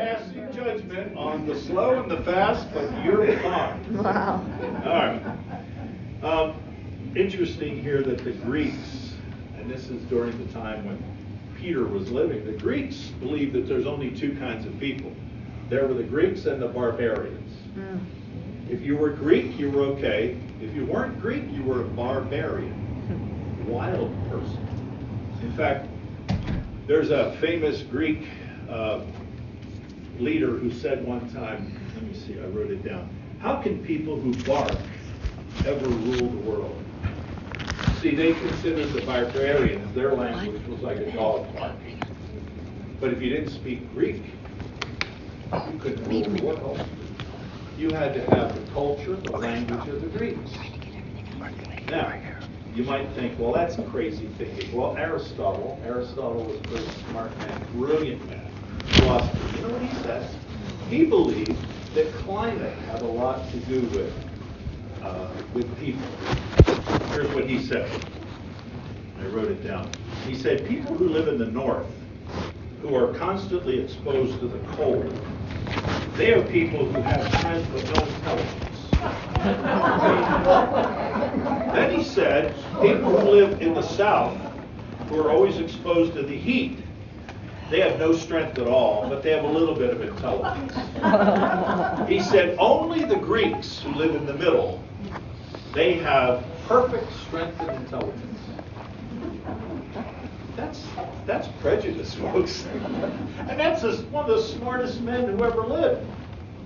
passing judgment on the slow and the fast, but you're fine. Wow. All right. Interesting here that the Greeks, and this is during the time when Peter was living, the Greeks believed that there's only two kinds of people. There were the Greeks and the barbarians. Mm. If you were Greek, you were okay. If you weren't Greek, you were a barbarian, wild person. In fact, there's a famous Greek leader who said one time, let me see, I wrote it down, how can people who bark ever rule the world? See, they considered the barbarians, their language was like a dog barking. But if you didn't speak Greek, you couldn't rule the world. You had to have the culture, the language of the Greeks. Now, you might think, well, that's a crazy thinking. Well, Aristotle was a very smart man, brilliant man, philosopher. You know what he says? He believed that climate had a lot to do with people. Here's what he said. I wrote it down. He said, people who live in the north, who are constantly exposed to the cold, they are people who have strength but no intelligence. Then he said, people who live in the south, who are always exposed to the heat, they have no strength at all, but they have a little bit of intelligence. He said, only the Greeks who live in the middle, they have perfect strength and intelligence. That's prejudice, folks. And that's one of the smartest men who ever lived,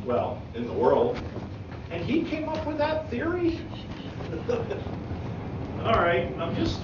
well, in the world. And he came up with that theory? All right, I'm just